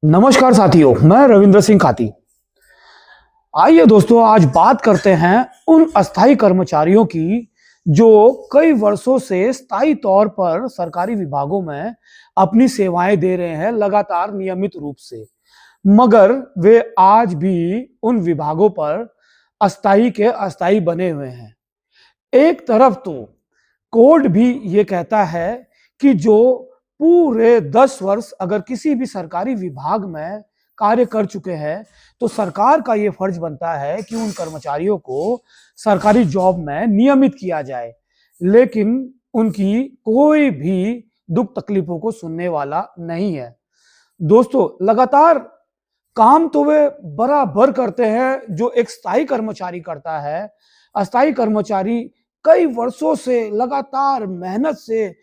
नमस्कार साथियों, मैं रविंद्र सिंह खाती। आइए दोस्तों, आज बात करते हैं उन अस्थायी कर्मचारियों की जो कई वर्षों से स्थायी तौर पर सरकारी विभागों में अपनी सेवाएं दे रहे हैं लगातार नियमित रूप से, मगर वे आज भी उन विभागों पर अस्थायी के अस्थायी बने हुए हैं। एक तरफ तो कोड भी ये कहता है कि जो पूरे 10 वर्ष अगर किसी भी सरकारी विभाग में कार्य कर चुके हैं, तो सरकार का ये फर्ज बनता है कि उन कर्मचारियों को सरकारी जॉब में नियमित किया जाए। लेकिन उनकी कोई भी दुख तकलीफों को सुनने वाला नहीं है। दोस्तों, लगातार काम तो वे बराबर करते हैं जो एक स्थायी कर्मचारी करता है। अस्थायी कर्मचारी कई वर्षों से लगातार मेहनत से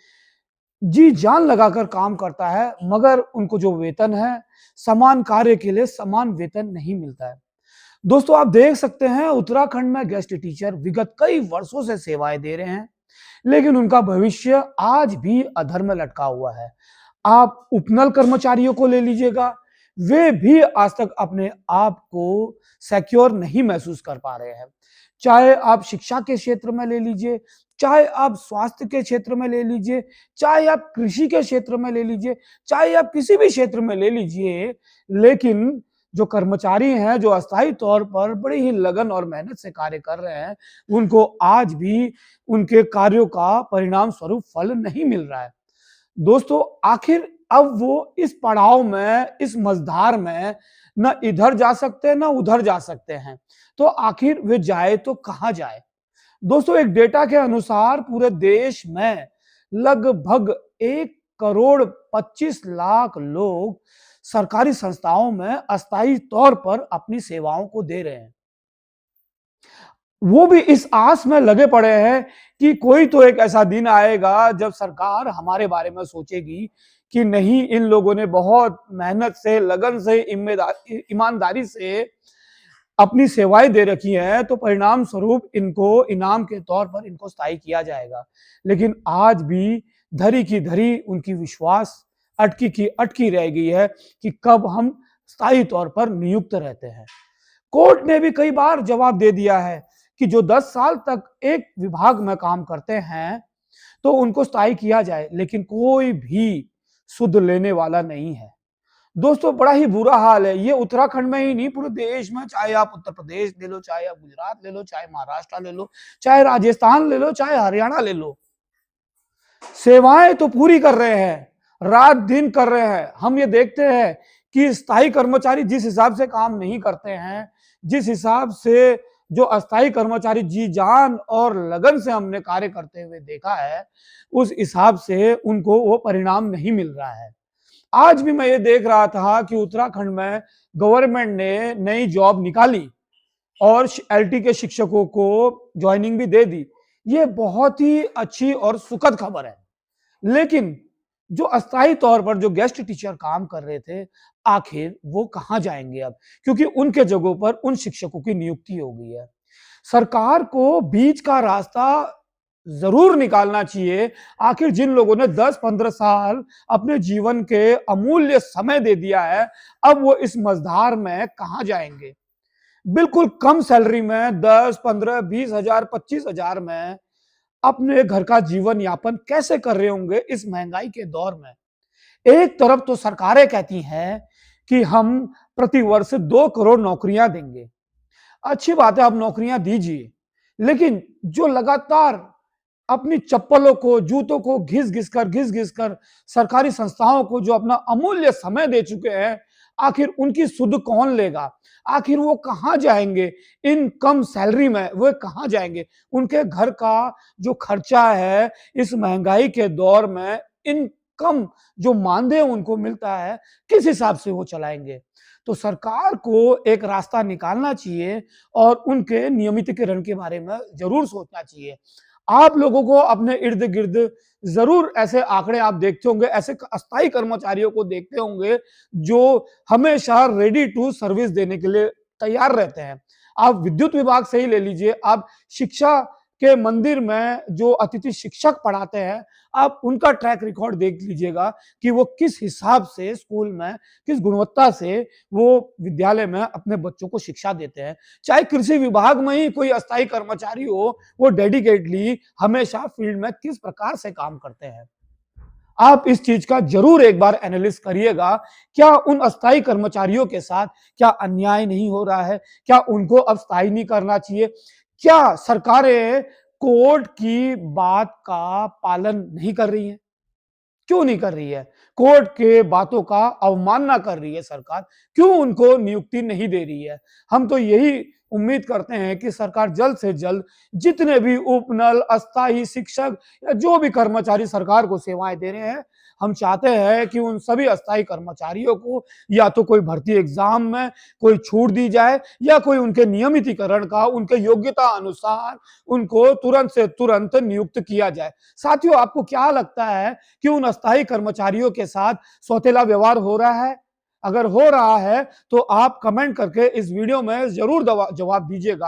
जी जान लगाकर काम करता है, मगर उनको जो वेतन है, समान कार्य के लिए समान वेतन नहीं मिलता है। दोस्तों, आप देख सकते हैं उत्तराखंड में गेस्ट टीचर विगत कई वर्षों से सेवाएं दे रहे हैं, लेकिन उनका भविष्य आज भी अधर में लटका हुआ है। आप उपनल कर्मचारियों को ले लीजिएगा, वे भी आज तक अपने आप को सिक्योर नहीं महसूस कर पा रहे हैं। चाहे आप शिक्षा के क्षेत्र में ले लीजिए, चाहे आप स्वास्थ्य के क्षेत्र में ले लीजिए, चाहे आप कृषि के क्षेत्र में ले लीजिए, चाहे आप किसी भी क्षेत्र में ले लीजिए, लेकिन जो कर्मचारी हैं, जो अस्थायी तौर पर बड़ी ही लगन और मेहनत से कार्य कर रहे हैं, उनको आज भी उनके कार्यों का परिणाम स्वरूप फल नहीं मिल रहा है। दोस्तों, आखिर अब वो इस पड़ाव में, इस मझधार में न इधर जा सकते हैं, न उधर जा सकते हैं। तो आखिर वे जाए तो कहाँ जाए? दोस्तों, एक डेटा के अनुसार पूरे देश में लगभग 1 करोड़ 25 लाख लोग सरकारी संस्थाओं में अस्थायी तौर पर अपनी सेवाओं को दे रहे हैं। वो भी इस आस में लगे पड़े हैं कि कोई तो एक ऐसा दिन आएगा जब सरकार हमारे बारे में सोचेगी कि नहीं, इन लोगों ने बहुत मेहनत से, लगन से, ईमानदारी से अपनी सेवाएं दे रखी हैं, तो परिणाम स्वरूप इनको इनाम के तौर पर इनको स्थायी किया जाएगा। लेकिन आज भी धरी की धरी उनकी विश्वास अटकी की अटकी रह गई है कि कब हम स्थायी तौर पर नियुक्त रहते हैं। कोर्ट ने भी कई बार जवाब दे दिया है कि जो 10 साल तक एक विभाग में काम करते हैं, तो उनको स्थायी किया जाए, लेकिन कोई भी सुध लेने वाला नहीं है। दोस्तों, बड़ा ही बुरा हाल है। ये उत्तराखंड में ही नहीं, पूरे देश में, चाहे आप उत्तर प्रदेश ले लो, चाहे आप गुजरात ले लो, चाहे महाराष्ट्र ले लो, चाहे राजस्थान ले लो, चाहे हरियाणा ले लो, सेवाएं तो पूरी कर रहे हैं, रात दिन कर रहे हैं। हम ये देखते हैं कि स्थायी कर्मचारी जिस हिसाब से काम नहीं करते हैं, जिस हिसाब से जो अस्थायी कर्मचारी जी जान और लगन से हमने कार्य करते हुए देखा है, उस हिसाब से उनको वो परिणाम नहीं मिल रहा है। आज भी मैं ये देख रहा था कि उत्तराखंड में गवर्नमेंट ने नई जॉब निकाली और एलटी के शिक्षकों को ज्वाइनिंग भी दे दी। ये बहुत ही अच्छी और सुखद खबर है। लेकिन जो अस्थायी तौर पर जो गेस्ट टीचर काम कर रहे थे, आखिर वो कहाँ जाएंगे अब? क्योंकि उनके जगहों पर उन शिक्षकों की नियुक्ति हो गई है। सरकार को बीच का रास्ता जरूर निकालना चाहिए। आखिर जिन लोगों ने 10-15 साल अपने जीवन के अमूल्य समय दे दिया है, अब वो इस मझधार में कहाँ जाएंगे? बिल्कुल कम सैलरी में 10, 15, 20 हजार, 25 हजार में अपने घर का जीवन यापन कैसे कर रहे होंगे इस महंगाई के दौर में? एक तरफ तो सरकारें कहती हैं कि हम प्रति वर्ष 2 करोड़ नौकरियां देंगे। अच्छी बात है, आप नौकरियां दीजिए, लेकिन जो लगातार अपनी चप्पलों को, जूतों को घिस घिस कर सरकारी संस्थाओं को जो अपना अमूल्य समय दे चुके हैं, आखिर उनकी सुध कौन लेगा? आखिर वो कहाँ जाएंगे? इन कम सैलरी में वो कहाँ जाएंगे? उनके घर का जो खर्चा है इस महंगाई के दौर में, इन कम जो मानदेय उनको मिलता है, किस हिसाब से वो चलाएंगे? तो सरकार को एक रास्ता निकालना चाहिए और उनके नियमितीकरण के बारे में जरूर सोचना चाहिए। आप लोगों को अपने इर्द गिर्द जरूर ऐसे आंकड़े आप देखते होंगे, ऐसे अस्थायी कर्मचारियों को देखते होंगे जो हमेशा रेडी टू सर्विस देने के लिए तैयार रहते हैं। आप विद्युत विभाग से ही ले लीजिए, आप शिक्षा के मंदिर में जो अतिथि शिक्षक पढ़ाते हैं, आप उनका ट्रैक रिकॉर्ड देख लीजिएगा कि वो किस हिसाब से स्कूल में, किस गुणवत्ता से वो विद्यालय में अपने बच्चों को शिक्षा देते हैं। चाहे कृषि विभाग में ही कोई अस्थायी कर्मचारी हो, वो डेडिकेटली हमेशा फील्ड में किस प्रकार से काम करते हैं। आप इस चीज का जरूर एक बार एनालिसिस करिएगा। क्या उन अस्थायी कर्मचारियों के साथ क्या अन्याय नहीं हो रहा है? क्या उनको अब स्थायी नहीं करना चाहिए? क्या सरकारें कोर्ट की बात का पालन नहीं कर रही हैं? क्यों नहीं कर रही है? कोर्ट के बातों का अवमानना कर रही है सरकार, क्यों उनको नियुक्ति नहीं दे रही है? हम तो यही उम्मीद करते हैं कि सरकार जल्द से जल्द जितने भी उपनल, अस्थायी शिक्षक या जो भी कर्मचारी सरकार को सेवाएं दे रहे हैं, हम चाहते हैं कि उन सभी अस्थायी कर्मचारियों को या तो कोई भर्ती एग्जाम में कोई छूट दी जाए या कोई उनके नियमितीकरण का उनके योग्यता अनुसार उनको तुरंत से तुरंत नियुक्त किया जाए। साथियों, आपको क्या लगता है कि उन अस्थायी कर्मचारियों के साथ सौतेला व्यवहार हो रहा है? अगर हो रहा है तो आप कमेंट करके इस वीडियो में जरूर जवाब दीजिएगा।